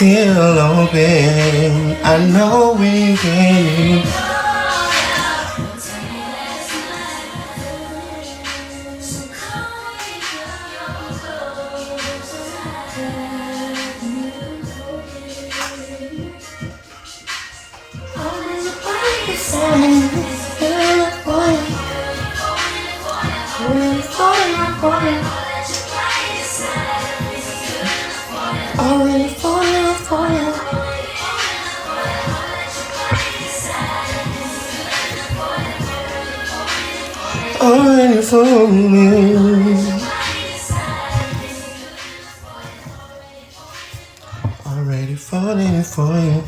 still open. I know we can. Already for me. Already falling for you.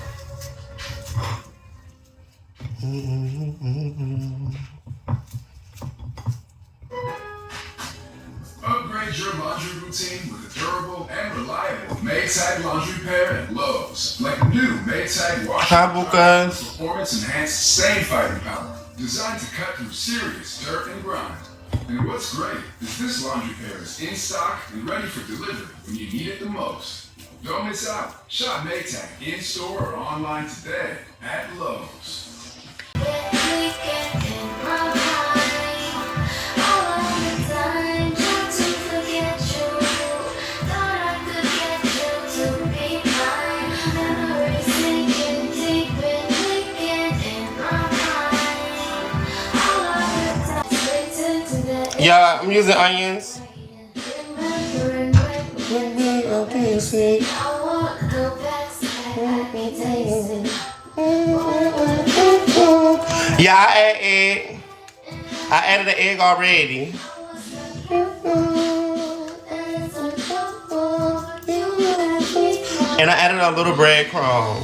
Upgrade your laundry routine with a durable and reliable Maytag laundry pair at Lowe's. Like the new Maytag washer performance enhanced stain fighting power, designed to cut through serious dirt and grime. And what's great is this laundry pair is in stock and ready for delivery when you need it the most. Don't miss out. Shop Maytag in store or online today at Lowe's. Yeah, I'm using onions. Yeah, I add egg. I added the egg already. And I added a little breadcrumb.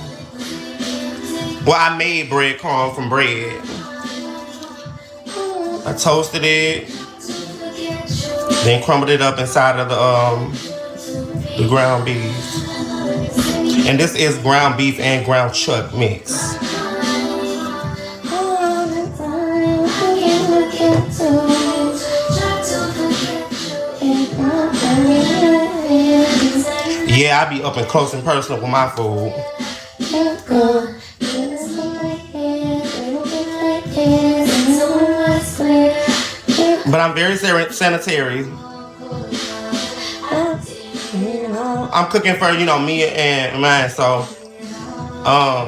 Well, I made breadcrumb from bread. I toasted it. Then crumbled it up inside of the ground beef. And this is ground beef and ground chuck mix. Yeah, I be up and close and personal with my food. But I'm very sanitary. I'm cooking for, me and mine, so I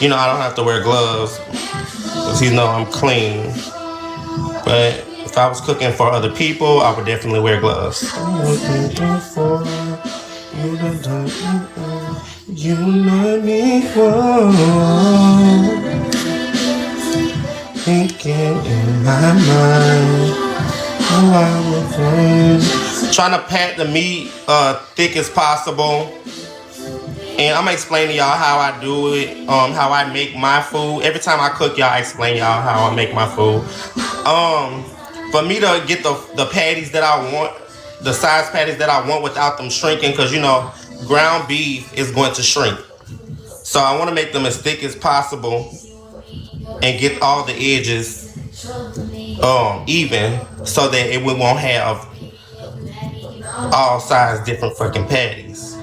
don't have to wear gloves because I'm clean. But if I was cooking for other people, I would definitely wear gloves. You know me for thinking in my mind. Trying to pat the meat thick as possible. And I'm gonna explain to y'all how I do it, how I make my food. Every time I cook, y'all, I explain y'all how I make my food. For me to get the patties that I want, the size patties that I want without them shrinking, because ground beef is going to shrink. So I want to make them as thick as possible and get all the edges even, so that it won't have all size different fucking patties.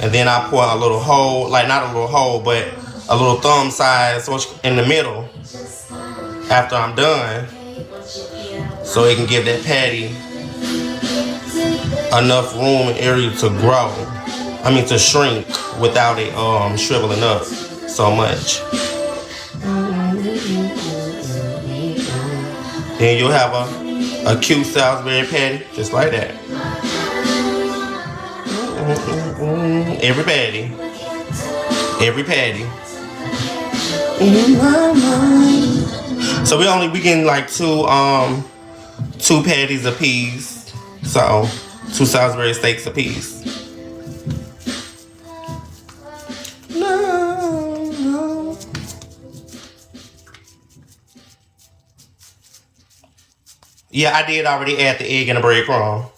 And then I pour a little hole, like not a little hole, but a little thumb size in the middle after I'm done, so it can give that patty enough room and area to grow. To shrink without it shriveling up so much. Then you'll have a cute Salisbury patty, just like that. Every patty. So we getting like two patties a piece. So 2 Salisbury steaks a piece. No. Yeah, I did already add the egg and the breadcrumb.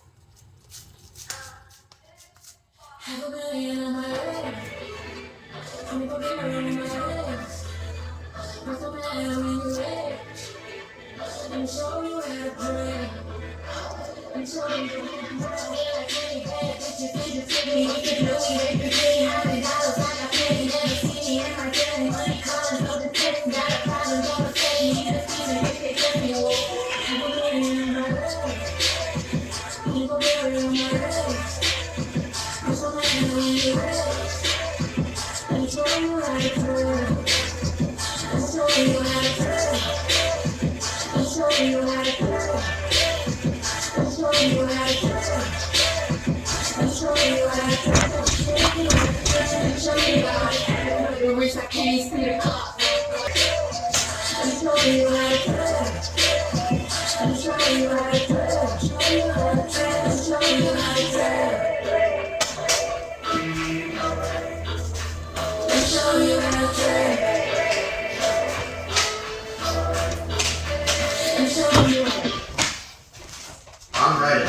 I'm ready.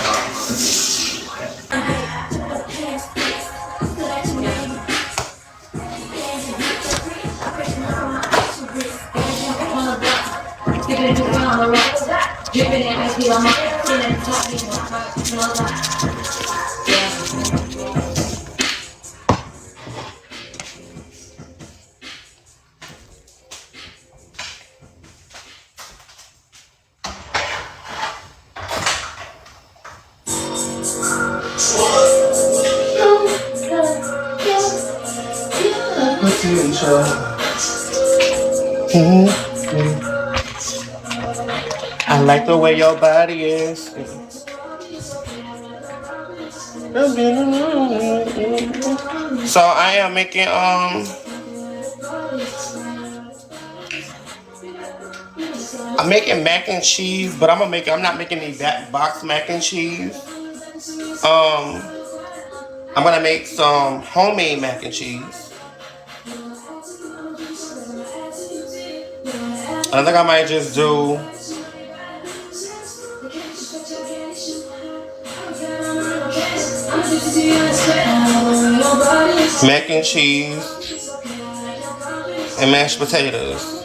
I like the way your body is. So I am making I'm making mac and cheese, but I'm not making any box mac and cheese. I'm gonna make some homemade mac and cheese. I think I might just do mac and cheese and mashed potatoes.